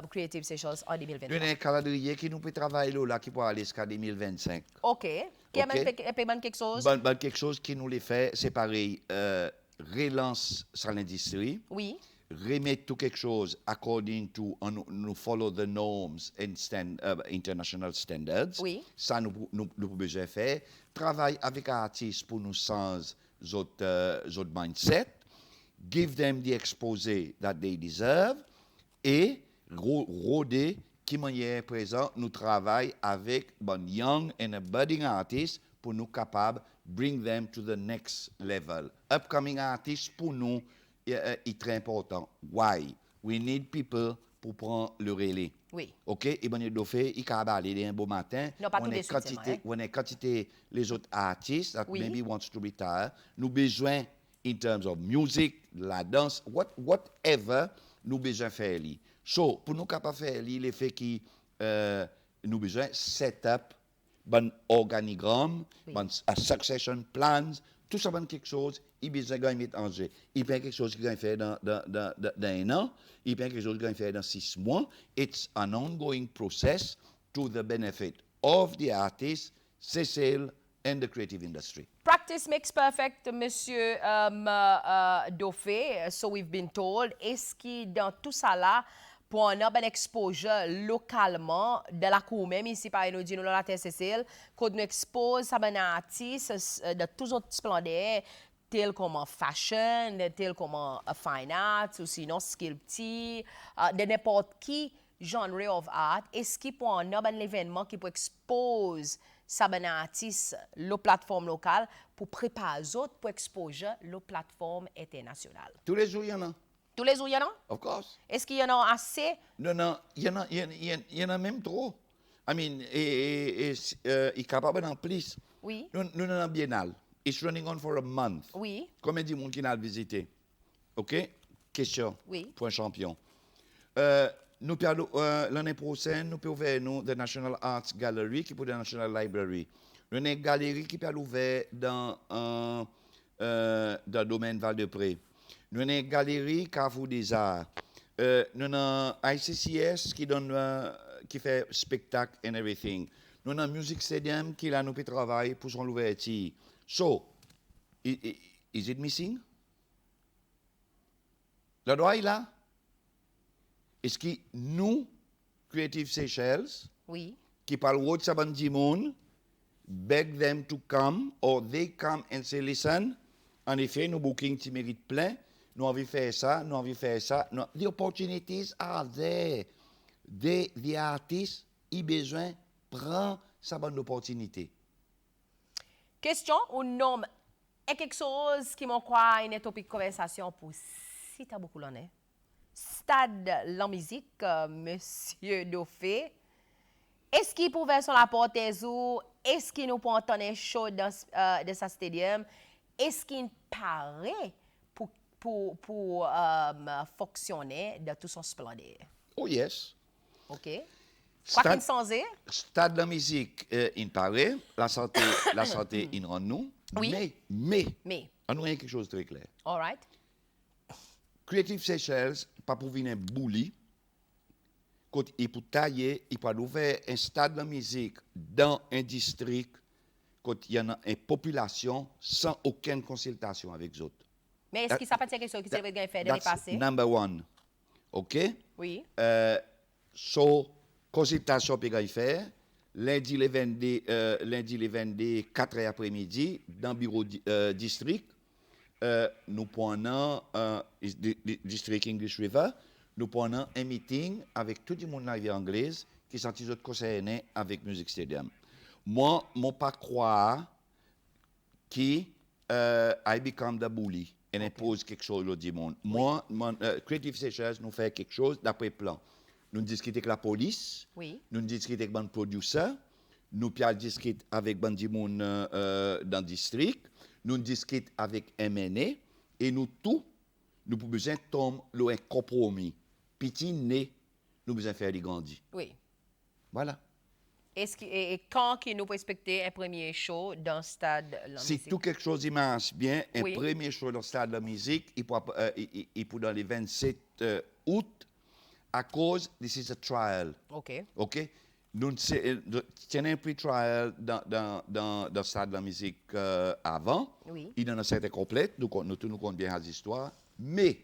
Creative Sessions en Nous 2023. avons un calendrier qui nous peut travailler là, qui peut aller jusqu'à 2025. OK. Qui OK. a bonne quelque chose? Quelque chose qui nous les fait, c'est pareil, relance sur l'industrie. Oui. Remettre tout quelque chose according to nous follow the norms and international standards. Oui. Ça nous besoin faire. Travail avec un artiste pour nous sans autres mindset. Give them the exposé that they deserve. Et roder qui manière présent nous travaille avec bon young and a budding artist pour nous capables bring them to the next level. Upcoming artists pour nous est très important. Why? We need people pour prendre le relais. Oui. OK? Et bien, il fait, il va aller un beau matin. Non, pas tous les soutiens, hein? On a quantité les autres artistes that Oui. maybe wants to retire. Nous besoin, in terms of music, la danse, whatever, nous besoin faire. So, pour nous capables faire les faits qui nous besoin set up, bon organigramme, Oui. bon succession plans, tout ça bon quelque chose, il besoin de mettre en jeu. Il peut quelque chose qu'il va faire dans un an, il peut quelque chose qu'il va faire dans 6 mois. It's an ongoing process to the benefit of the artist, Cecil, and the creative industry. Practice makes perfect, Monsieur Dauphin. So we've been told. Est-ce que dans tout ça là, pour un urban exposure localement, de la cour même ici par nous dit nous la terre Cécile, qu'on nous expose ça ben artistes de tous autres splendeurs, tels comme en fashion, tels comme en fine arts ou sinon sculpture, de n'importe qui genre of art. Est-ce qu'il pour un urban événement qui peut expose ça ben artiste la plateforme locale pour préparer les autres pour exposer la plateforme internationale. Tous les jours, il y en a. Tous les jours, il y en a? Of course. Est-ce qu'il y en a assez? Non, il y en a même trop. I mean, il est capable d'en plus. Oui. Nous avons un biennale. It's running on for a month. Oui. Combien de monde qui n'a visité? OK? Question. Oui. Pour un champion. L'année prochaine, nous pouvons ouvrir nous the National Arts Gallery qui est pour la National Library. Nous avons une galerie qui peut ouvrir dans le domaine Val-de-Pré. Nous avons une galerie Carrefour des Arts. Nous avons ICCS qui fait spectacle and everything. Nous avons Music Stadium qui là nous peut travailler pour son ouverture. So, is it missing? Le droit est là. Est-ce que nous, Creative Seychelles, Oui. qui parlent de Saban Dimon, beg them to come, or they come and say, listen, en effet, nos bookings qui méritent plein, nous avons fait ça, nous avons fait ça. No, the opportunities are there. The artists, ils ont besoin de prendre sa bonne opportunité. Question ou nom est quelque chose qui m'en croit une topic de conversation pour si t'as beaucoup l'année. Stade la musique, Monsieur Dauphin. Est-ce qu'il pouvait sur la porte ou est-ce qu'il nous peut entendre un show de ce stadium? Est-ce qu'il paraît pour fonctionner de tout son splendeur? Oh yes. OK. Quoi qu'il s'en est? Stade de la musique, il paraît, la santé, il rend nous. Oui. Mais, Mais, on a quelque chose de très clair. all right. Creative Seychelles, pas pour venir bouli, quand il peut tailler, il peut ouvrir un stade de musique dans un district, quand il y en a une population sans aucune consultation avec les autres. Mais est-ce qu'il s'appelle quelque chose qui s'est fait dans le That's passé? number one. OK? Oui. So, consultation peut y faire. Lundi le 22, 4 heures après-midi, dans le bureau district, nous prenons District English River, nous prenons un meeting avec tout le monde en anglaise qui sont les autres concernés avec Music Stadium. Moi, je ne pas croire que I become the bully et impose quelque chose au monde. Moi, Creative Seychelles nous fait quelque chose d'après plan. Nous discutons avec la police, Oui. nous discutons avec les producteurs, nous discutons avec les gens dans le district, nous discutons avec MNA et nous tous, nous pouvons besoin de tomber un compromis. Petit né, nous besoin faire des grandis. Oui. Voilà. Et quand que nous pouvons expecter un premier show dans le stade la Si musique? tout quelque chose il marche bien, un Oui. premier show dans le stade de la musique, il peut dans les 27 août, à cause, this is a trial. OK. OK? Nous tenons un pre-trial dans le stade de la musique avant. Oui. Il en a certains complètes, nous comptons bien les histoires. Mais,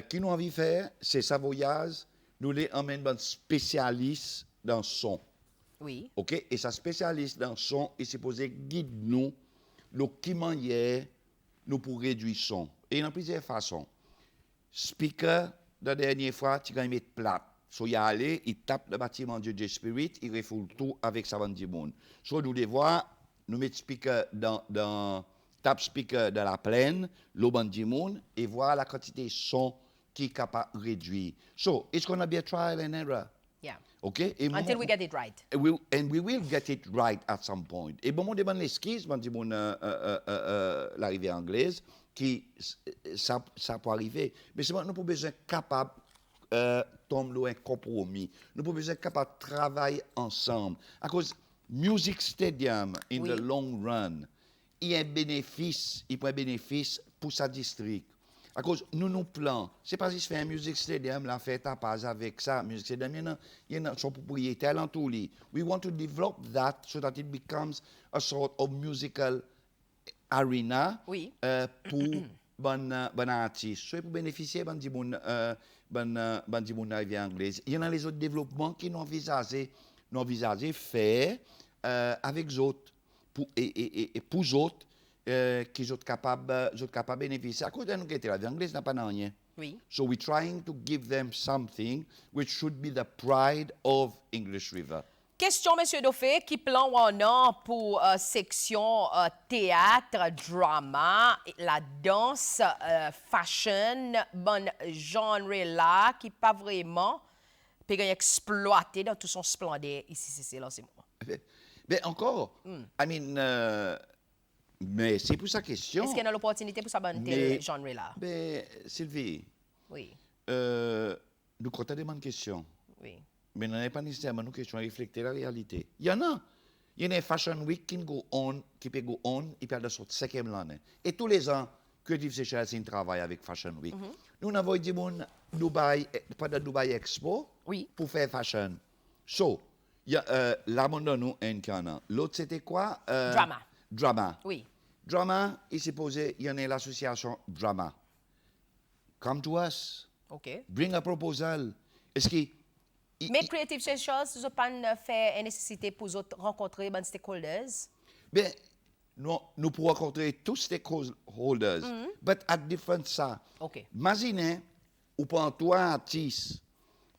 qui nous envie de faire, c'est ça voyage, nous les emmène un spécialiste dans le son. Oui. OK? Et sa spécialiste dans le son est supposé guider nous, qui manière nous pour réduire le son. Et il y a plusieurs façons. Speaker, la dernière fois, tu vas mettre plat. So, il allé, il tape le bâtiment de DJ Spirit, il refoule tout avec sa bande de monde. So, nous les voir, nous mettons speaker tap speaker dans la plaine, le bande de monde, et voir la quantité de son qui est capable de réduire. So, it's going to be a trial and error. Yeah. Okay? Et Until we get it right. and we will get it right at some point. Et bon, on demande l'esquisse, on dit bon, la rivière anglaise, qui ça peut arriver. Mais c'est bon, nous avons besoin capable tomber un compromis. Nous avons besoin capable de travailler ensemble. À cause Music Stadium, in Oui. the long run, il y a un bénéfice, il prend un bénéfice pour sa district. À cause nous plans, c'est pas juste faire un music stadium, la fête à pas avec ça, music stadium, il y a son propriétaire dans tout lit. We want to develop that so that it becomes a sort of musical arena Oui. pour bon artiste. So pour bénéficier bon di moun rivière anglaise. Il y en a les autres développements qui nous envisagé faire avec les autres et pour les autres qui sont capables de bénéficier. À cause de nous qui la vie anglaise n'a pas rien. Oui. So we're trying to give them something which should be the pride of English River. Question, M. Dauphin, qui plan on a pour section théâtre, drama, la danse, fashion, bon genre là, qui pas vraiment peut exploiter dans tout son splendeur ici, c'est là, c'est moi. Mais encore, I mean, mais c'est pour sa question. Est-ce qu'il y a l'opportunité pour ça, bon tel genre là? Mais Sylvie, Oui, nous comptons des bonnes questions. oui. Mais nous n'avons pas nécessairement une question à refléter la réalité. Il y en a. Il y a une Fashion Week qui peut go on, il peut de sorte 5e l'année. Et tous les ans, Creative Seychelles travaille avec Fashion Week. Nous avons dit Dubaï, pas de Dubaï Expo, Oui. pour faire fashion. So, il y a là, nous, un canon. L'autre, c'était quoi? Drama. Drama. Oui. Drama, il s'est posé, il y en a l'association Drama. Come to us. OK. Bring a proposal. Est-ce que Mais Creative Seychelles, je pas fait une nécessité pour vous rencontrer les stakeholders. ben, nous pouvons rencontrer tous stakeholders, but at different ça. OK. Imaginez, ou pour toi, artiste,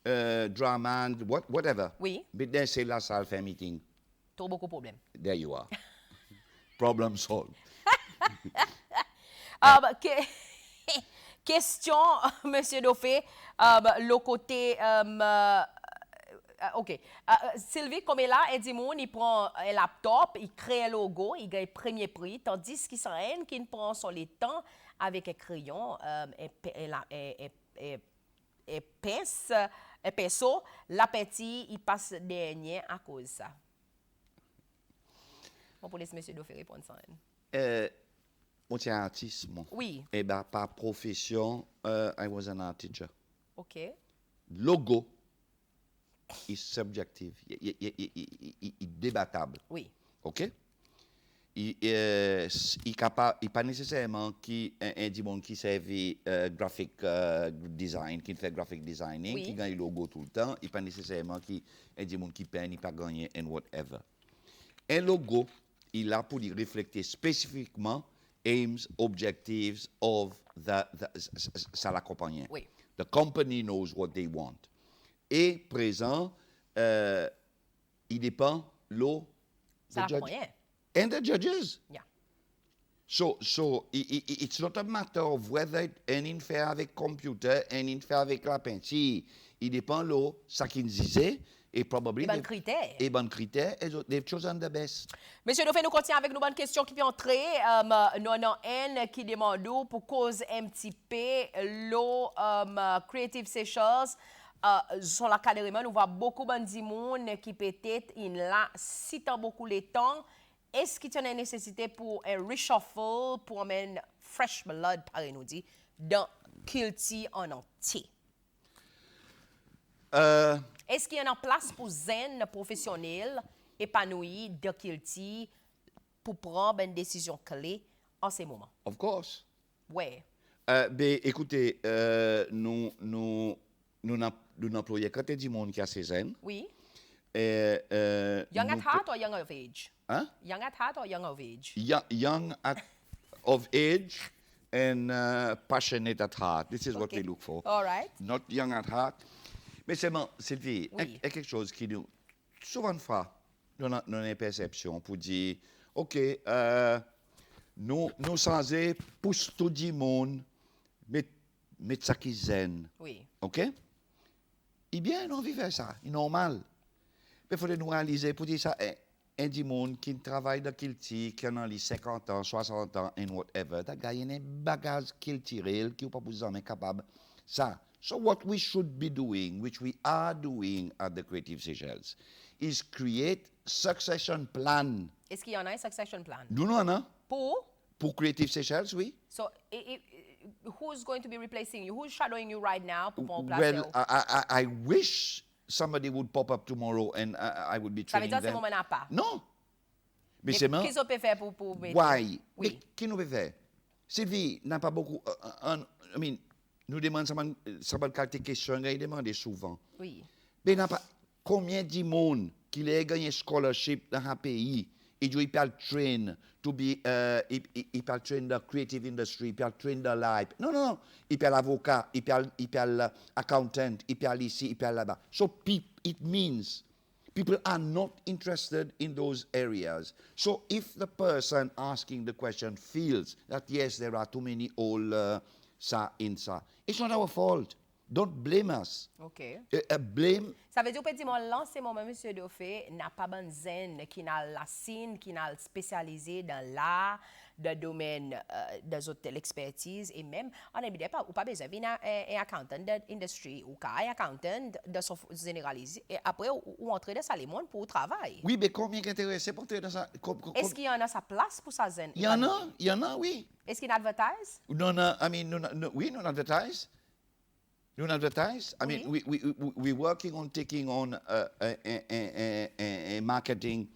drama, whatever. Oui. Mais then c'est la salle fait meeting. Trop beaucoup de problèmes. There you are. Problem solved. Question, M. Dauphin, le côté... OK. Sylvie, comme elle est là, elle dit, il prend un laptop, il crée un logo, il gagne premier prix, tandis qu'il s'en qui prend son temps avec un crayon, un pince, un pinceau, la petite, il passe dernier à cause de ça. On peut laisser M. Dauphin répondre ça. Moi, c'est un artiste, moi. Oui. Eh bien, par profession, I was an art teacher. OK. Logo is subjective. Il est débattable. Oui. OK? Il n'est pas nécessairement un dimanche qui servait graphic design, qui fait graphic designing, Oui. qui gagne le logo tout le temps. Il n'est pas nécessairement un dimanche qui peint, il pas gagné and whatever. Un logo, il a pour refléter spécifiquement aims, objectives of la compagnie. Oui. The company knows what they want. Et présent, il dépend Ça la compagnie. and the judges. Yeah. So it's not a matter of whether un fait avec computer, un fait avec la peinture. Il dépend ça qu'il disait et probablement Les bons critères. Et bons critères, et they've chosen the best. Monsieur Dauphin, nous continuons avec nos bonnes questions qui viennent entrer. Nous avons un qui demande pour cause un petit peu l'eau Creative Seychelles Sur la carrément, nous voyons beaucoup de monde qui peut-être là, si tant beaucoup les temps, est-ce qu'il y a une nécessité pour un reshuffle, pour amener fresh blood, par nous dit, dans Kilty en entier? Est-ce qu'il y a une place pour zen professionnel épanoui de Kilty pour prendre une décision clé en ces moments? Of course. Ouais. Ben, écoutez, nous employons quand du monde qui a 16 ans. Oui. Young Young at heart or young of age? Hein? Young at heart or young of age? Young of age and passionate at heart. This is what Okay. we look for. All right. Not young at heart. Mais seulement, Sylvie, il Oui. y a quelque chose qui nous, souvent fois, nous avons une perception pour dire, OK, nous sommes pour tout le monde, mais ça qui zen. Oui. OK? Eh bien, on vivait ça, c'est normal. Mais il faut nous réaliser pour dire ça, un du monde qui travaille dans Kilty, qui a les 50 ans, 60 ans, and whatever, that guy, il a un bagage culturel qui n'est pas besoin capable. Ça. So what we should be doing, which we are doing at the Creative Seychelles, is create succession plan. Est-ce qu'il y en a un succession plan? Nous, non, non? Pour Creative Seychelles, oui. So, who's going to be replacing you? Who's shadowing you right now? Pour mon Well, I wish somebody would pop up tomorrow and I would be Ça veut training dire que them. ce moment n'a pas. Non. Mais Mais c'est qu'est-ce qu'on peut faire pour mettre? Why? Oui. Mais qui nous peut faire? Sylvie n'a pas beaucoup. I mean, nous demandons ça va quelques questions, il demande souvent. Oui. Mais n'a pas combien de monde qui a gagné scholarship dans un pays et il peut train to be il peut train the creative industry, il peut train the life. Non, non, non. Il peut l'avocat, il peut accountant, il peut ici, il peut là-bas. So it means people are not interested in those areas. So if the person asking the question feels that yes, there are too many old ça in ça, it's not our fault. Don't blame us. OK. Blame. Ça veut dire que petit moment ce moment monsieur Dauphin n'a pas bon zen qui n'a la signe qui n'a spécialisé dans l'art de domaine des autres l'expertise et même on n'est pas ou pas besoin d'un accountant d'industrie ou un accountant de son généralisé et après ou entrer dans ça les monde pour travail. Oui, mais combien d'intéressés pour entrer dans ça? Est-ce qu'il y en a sa place pour ça zen? Il y en a, oui. Est-ce qu'il advertise? Non, non, I mean, oui, nous advertise. Nous advertise. I mean, we're working on taking on a marketing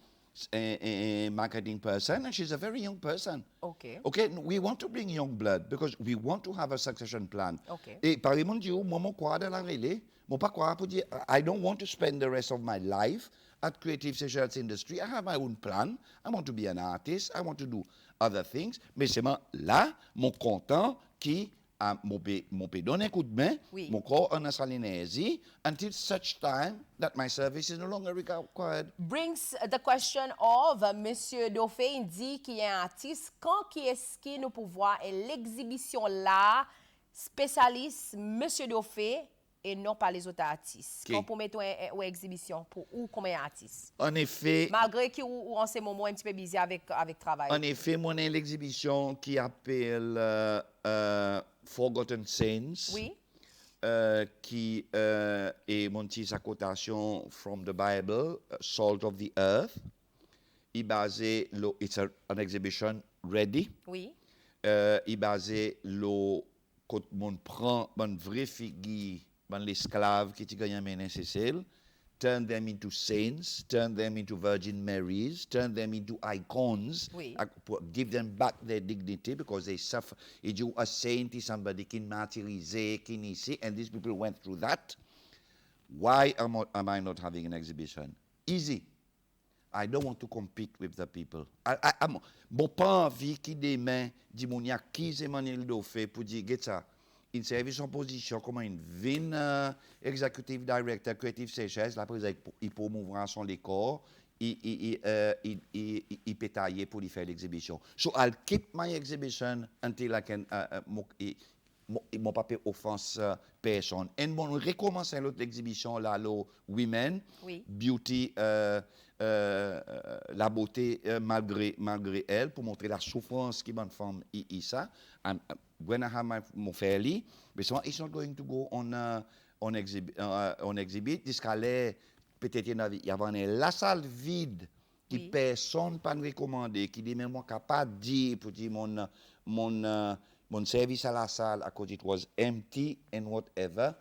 person, and she's a very young person. OK. Okay, we want to bring young blood because we want to have a succession plan. OK. Et par exemple, moi, je crois dans la relais, moi, pas croire pour dire, I don't want to spend the rest of my life at Creative Seychelles Industry. I have my own plan. I want to be an artist. I want to do other things. Mais c'est là, mon content qui mon peut donner un coup de main, Oui. mon corps en Salinesi, until such time that my service is no longer required. Brings the question of Monsieur Dauphin dit qu'il y a un artiste. Quand est-ce que nous pouvons voir l'exhibition là, spécialiste Monsieur Dauphin et non pas les autres artistes? Okay. Quand pour mettre une exhibition pour ou combien d'artistes? En effet, Malgré que ou en ce moment un petit peu busy avec travail. en effet, mon l'exhibition qui appelle Forgotten Saints. Oui. Qui est mon petit sa quotation from the Bible, Salt of the Earth. Il basé it's an exhibition ready. Oui. Il basé quand on prend une vraie figure, l'esclave qui gagne un Cécile, turn them into saints, turn them into Virgin Marys, turn them into icons, Oui. give them back their dignity because they suffer. If you a saint is somebody qui martyrisé, qui ici, and these people went through that. Why am I not having an exhibition? Easy. I don't want to compete with the people. Bon pas envie qui demain dit mon y a qui Emmanuel Dauphin pour dire get ça. Il servi son position comme une vine executive director Creative Seychelles. Là, il promouvoir son décor. Il peut tailler pour lui faire l'exhibition. So I'll keep my exhibition until I can mon papier offense personne. Et mon recommence l'autre exhibition là, le Women, Oui. Beauty, la beauté malgré elle, pour montrer la souffrance qui bonne femme ça. When I have my fairly, but so it's not going to go on on exhibit, jusqu'à l'air, peut-être il y avait la salle vide, qui Oui. personne pas recommandé, qui dit, mais moi, capable de dire, pour dire mon service à la salle, à cause it was empty and whatever,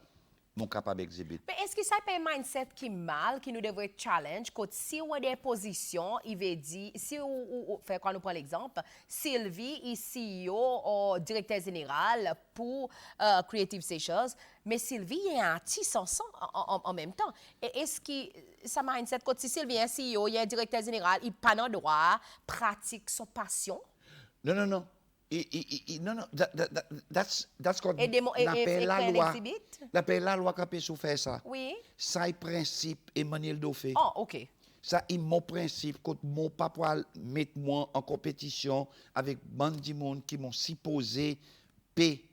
mon capable d'exhibit. Mais est-ce que ça pas un mindset qui est mal, qui nous devrait challenge, quand si on a des positions, il veut dire, si on fait quand nous prenons l'exemple, Sylvie est CEO ou directeur général pour Creative Seychelles, mais Sylvie est un artiste en même temps. Et est-ce que ça mindset, quand si Sylvie est un CEO, il est un directeur général, il n'a pas le droit, pratique son passion? Non. Non. That's called Et l'appel la créer un loi. exhibit? L'appel la loi qui peut sous faire ça. Oui. Ça est principe Emmanuel Dauphin. Oh, OK. Ça est mon principe quand mon papa met moi en compétition avec bandi monde qui m'ont supposé payer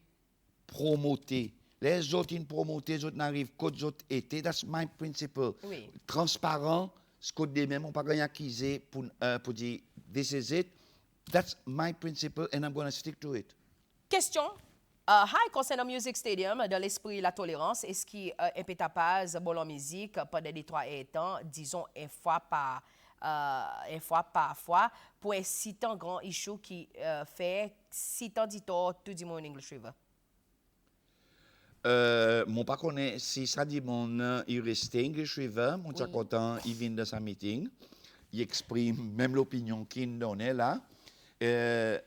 promoter. Les autres ils promoter, les autres n'arrivent qu'aux autres étaient. That's my principle. Oui. Transparent, ce qu'on dit même on pas gagner acquisé pour dire this is it. That's my principle and I'm going to stick to it. Question. Hi, concernant Music Stadium, dans l'esprit de la tolérance, est-ce qu'il est pétapaz, bon la musique, pendant des 3 temps, disons, une fois par fois, pour un si tant grand issue qui fait si tant d'ito tout du monde English River? Mon pas connaît si ça dit mon il reste English River, mon Oui. content, il vient de sa meeting, il exprime même l'opinion qu'il donnait là.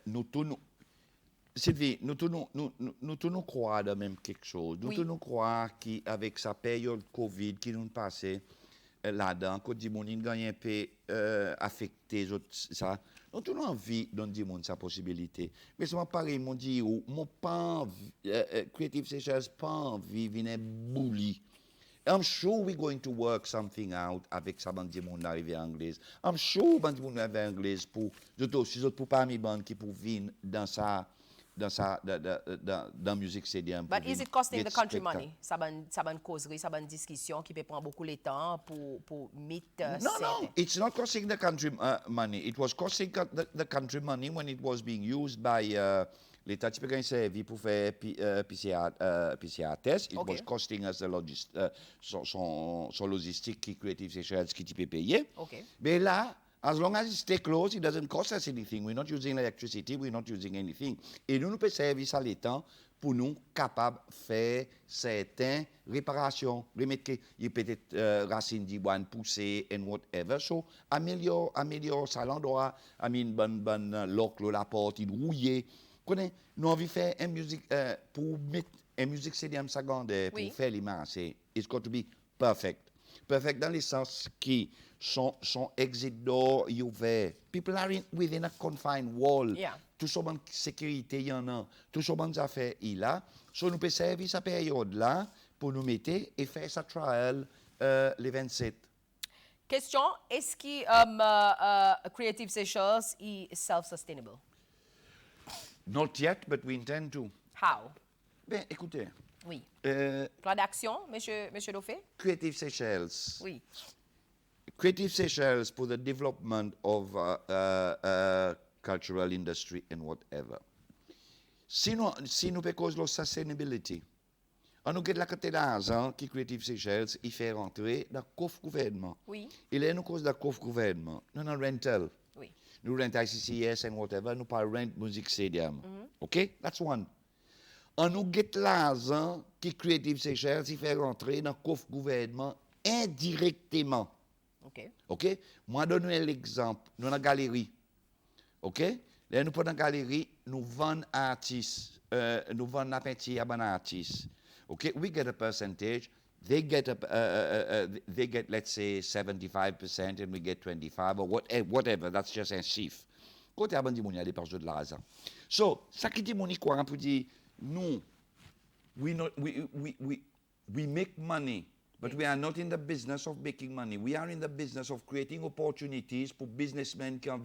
Nous tous Sylvie, nous tous nous croyons de même quelque chose. Nous Oui. tous nous croyons qu'avec sa période Covid qui nous passait là-dedans, quand du monde gagne un peu affecté ça, nous tous nous envie de dire sa possibilité. Mais c'est pareil, mon dit mon pas Creative Seychelles pas envie de venir bouli. I'm sure we're going to work something out avec sa bande de monde arrivé anglaise. I'm sure bande de monde arrivé anglaise pour pour parmi bande qui pour venir dans Music Stadium. But is it costing the country money? Ça ban causerie, ça ban discussion qui peut prendre beaucoup de temps pour meet No, it's not costing the country money. It was costing the country money when it was being used by l'État typiquement servi pour faire PCR test. It Okay. was costing us son logistique qui Creative Seychelles qui peut payer. Okay. Mais là, as long as it stay closed, it doesn't cost us anything. We're not using electricity, we're not using anything. Et nous pouvons servir à l'État pour nous capables de faire certaines réparations, remettre peut-être racines d'ivoine poussées and whatever. So, améliore ça l'endroit, bonne lock la porte, il rouillé. Nous avons fait une musique pour mettre une musique stadium secondaire pour Oui. faire l'image. It's got to be perfect. Perfect dans le sens qui son exit door est ouvert. People are within a confined wall. Yeah. Tout ce bonne sécurité, il y en a. Tout ce bonne affaires, il y a. So, nous pouvons servir cette période-là pour nous mettre et faire sa trial les 27. Question, est-ce que Creative Seychelles est self-sustainable? Not yet, but we intend to. How? Ben, écoutez, Oui. Plan d'action, monsieur Dauphin? Creative Seychelles. Oui. Creative Seychelles for the development of cultural industry and whatever. Si nous cause la sustainability, on nous get la quantité d'argent qui Creative Seychelles il fait rentrer dans le coffre gouvernement. Oui. Il est nous cause de coffre gouvernement. Non, rental. Oui. Nous rent ICCS and whatever, nous pas rent Music Stadium. OK? That's one. On nous get l'argent qui Creative Seychelles il fait rentrer dans le coffre gouvernement indirectement. OK. OK? Moi, donne l'exemple. Nous avons une galerie. OK? Là, nous prenons une galerie, nous vendons artistes. Nous vendons la peinture à un artiste. OK? We get a percentage. They get, let's say, 75% and we get 25% or whatever. That's just un chiffre. Quand il y a des personnes de l'argent. So, ça qui dit, mon quoi, pour dire, nous, we make money. But we are not in the business of making money. We are in the business of creating opportunities pour businessmen qui ont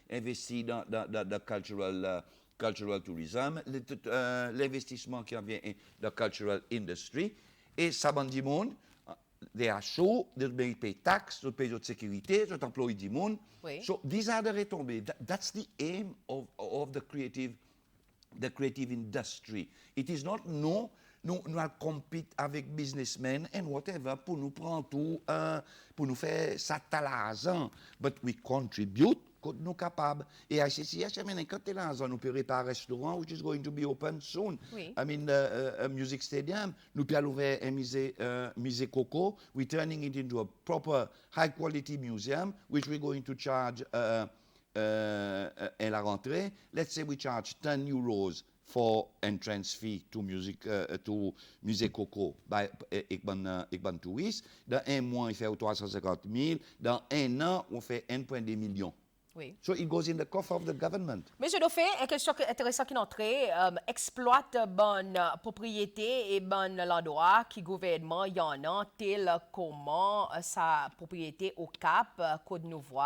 investi dans le cultural tourism, l'investissement qui vient dans la cultural industry. Et ça, bon du monde, they are sure, they pay taxes, they pay de sécurité, they emploient du monde. Oui. So these are the retombées. That's the aim of the creative industry. It is not nous allons compétir avec businessmen and whatever pour nous prendre tout, pour nous faire ça l'argent. But we contribute quand nous capables. Et à ceci, quand tu es là, nous pouvons réparer un restaurant which is going to be open soon. Oui. I mean, a music stadium. Nous pouvons ouvrir un musée Coco. We're turning it into a proper high quality museum which we're going to charge à la rentrée. Let's say we charge 10 euros for entrance fee to Musée Coco avec ban touriste. Dans un mois, il fait 350 000. Dans un an, on fait 1,2 million. Oui. So it goes in the coffre of the government. Monsieur Dauphin, une question intéressante qui entre, exploite bonne propriété et bonne l'endroit qui gouvernement y en a, tel comment sa propriété au Cap, Côte-Nouveau,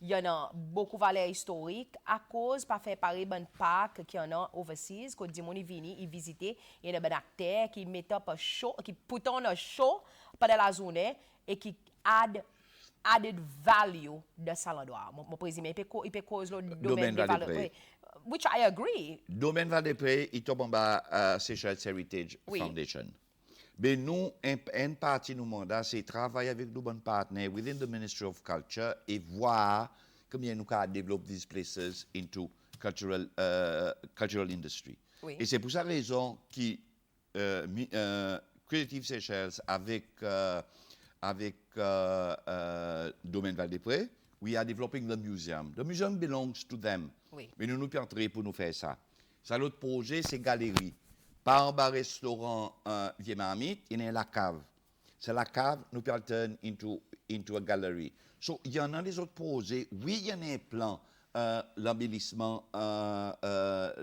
il y en a beaucoup de valeurs historiques à cause pas fait pareil bon parc qui en a overseas, quand dit mon y vini, y visiter, il y a des acteurs qui mettent up un show, qui put on un show pendant la journée et qui added value de ça l'endroit. Mon président, il peut cause le domaine de valeur. Oui. Which I agree. Domaine Val-des-Prés, il tombe en bas Seychelles Heritage Foundation. Mais nous, une partie de nos mandats, c'est travailler avec nos bons partenaires within the Ministry of Culture et voir comment nous pouvons développer these places into cultural industry. Oui. Et c'est pour cette raison que Creative Seychelles avec Domaine Val-des-Prés, we are developing the museum. The museum belongs to them. Oui. Mais nous nous pouvons entrer pour nous faire ça. Ça, l'autre projet, c'est galerie. Par en bas restaurant Vieux Marmite, il y a la cave. C'est la cave, nous pouvons turn into a gallery. So, il y en a des autres projets. Oui, il y en a un plan, l'embellissement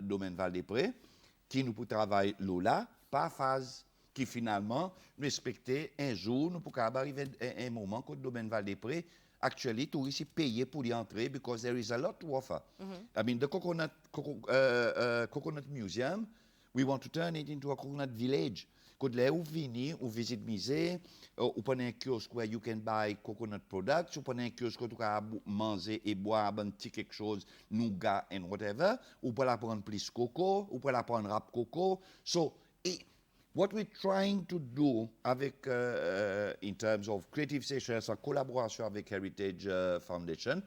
Domaine Val-des-Prés, qui nous peut travailler là, par phase, qui finalement, respecter un jour, nous pouvons arriver à un moment que le Domaine Val-des-Prés, actually, touristes payés pour y entrer because there is a lot to offer. I mean, the Coconut Museum, we want to turn it into a coconut village. Quand vous venez, vous visitez le musée, vous prenez un kiosque where you can buy coconut products, vous prenez un kiosque où vous pouvez manger et boire un petit quelque chose, nougat and whatever, vous pouvez prendre plus coco, vous pouvez prendre rap coco. So, what we're trying to do avec, in terms of Creative Seychelles, en collaboration avec Heritage Foundation,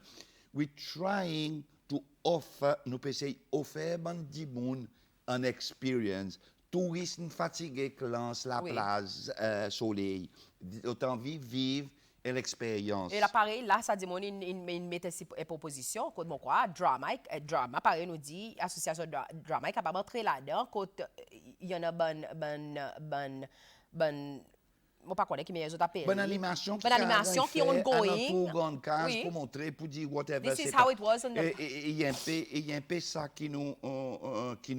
we're trying to offer, nous pouvons essayer offrir an experience. Touristes fatigués qui lancent la plage, soleil. Autant vivre l'expérience. Et là, pareil, là, ça dit, il met une proposition, quand mon quoi, Drama, pareil, nous dit, association Drama, est capable d'entrer là-dedans, quand il y en a moi pas connais qui mes autres appels. Bonne animation qui est ongoing. Pour grande case, pour montrer, pour dire whatever. This is how it was. Et il y a un peu ça qui nous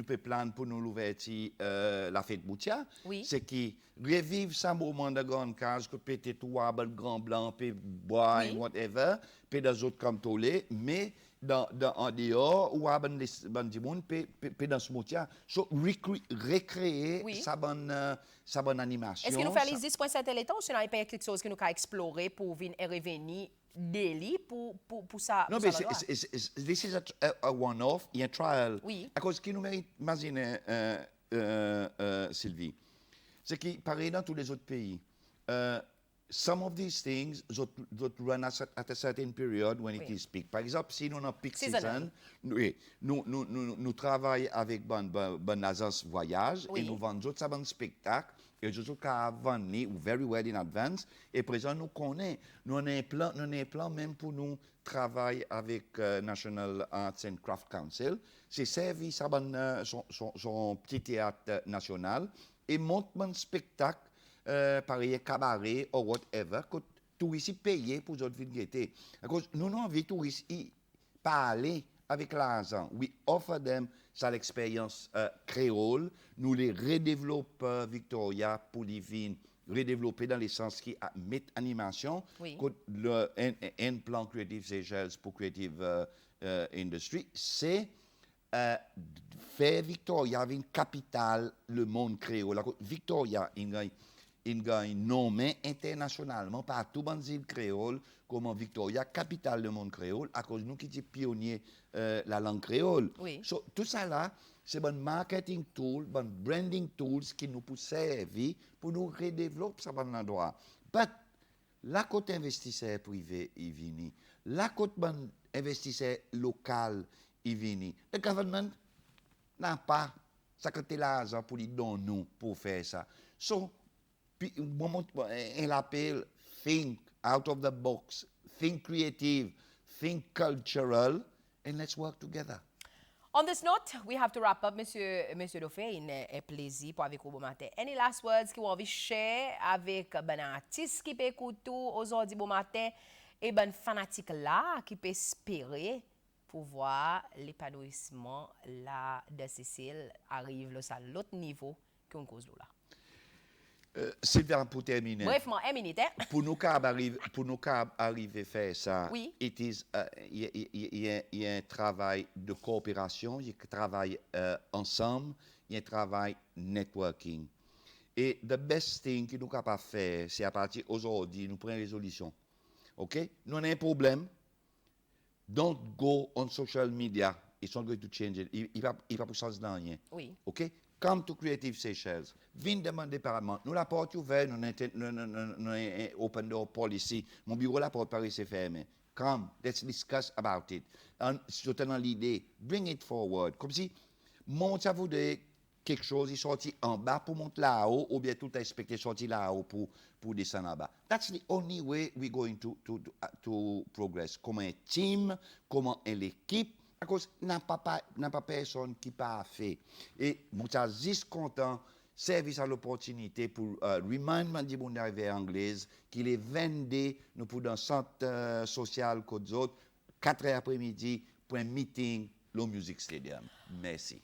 peut plaindre pour nous l'ouverture la fête Boutia. Oui. C'est qui revivre ce moment de grande case, que peut-être toi, le grand blanc, peut boire, whatever, peut dans autres comme tolé, mais en dehors, ou à ben du monde, peut dans ce motia. So, recréer sa bonne animation. Est-ce que nous faisons les 10.7 l'état ou sinon il y a quelque chose que nous avons exploré pour venir revenir daily pour ça? Non, mais this is a one-off, il y a un trial. Oui. À cause qui nous mérite, imagine, Sylvie, c'est qui, pareil dans tous les autres pays, some of these things that run at a certain period when it is peak. Par exemple, si nous avons peak season, nous travaillons avec bonne agence voyage et nous vendons d'autres bon spectacles et nous avons vendu very well in advance. Et présent, nous connaissons. Nous avons un plan même pour nous travailler avec National Arts and Craft Council. C'est servi son petit théâtre national et monte un spectacle pareil, cabaret ou whatever, que touristes payés pour d'autres villes. Nous avons envie de touristes parler avec l'argent. We offer them cette expérience créole. Nous les redéveloppons Victoria pour les vignes, redévelopper dans le sens qui a met animation. Un plan Creative Seychelles pour Creative Industry, c'est faire Victoria une capitale, le monde créole. Victoria, il gagne nommé internationalement par tout le monde créole comme Victoria, capitale du monde créole, à cause de nous qui sommes pionniers la langue créole. Oui. So, tout ça là, c'est bon marketing tool, bon branding tools qui nous poussent servir pour nous redévelopper ça bon endroit. But la côté investisseur privé il vient, la côté bon investisseur local il vient. Le gouvernement n'a pas ça que l'argent pour lui donner nous pour faire ça. So, puis, moment, elle appelle think out of the box, think creative, think cultural, and let's work together. On this note, we have to wrap up, Monsieur Dauphin. Il est plaisir pour avec vous matin. Any last words que vous avez share avec ben artiste qui peut écouter aujourd'hui bon matin et ben fanatique là qui peut espérer pour voir l'épanouissement là de Cécile arrive là à l'autre niveau qu'on cause là. Sylvain, pour terminer. Brièvement, 1 minute. Hein? Pour nous arriver à faire ça, Oui. il y a un travail de coopération, il y a un travail ensemble, il y a un travail networking. Et the best thing que nous sommes capables de faire, c'est à partir d'aujourd'hui, nous prenons une résolution. OK? Nous avons un problème. Don't go on social media. It's not going to change it. Il va pas changer rien. Oui. OK? Come to Creative Seychelles. Viens demander parlement. Nous la porte ouverte, nous avons open door policy. Mon bureau la porte Paris est fermé. Come, let's discuss about it. Soutenant l'idée, bring it forward. Comme si, monte ça voudrait quelque chose, il sorti en bas pour monter là-haut, ou bien tout expecté sorti là-haut pour descendre en bas. That's the only way we're going to progress. Comme un team, comme une équipe, parce qu'il n'y a pas personne qui pas fait. Et je suis juste content, service à l'opportunité pour reminder du monde d'arriver anglaise qu'il est 22, nous pour dans le centre social Côte d'Autre, 4 heures après-midi, pour un meeting, le Music Stadium. Merci.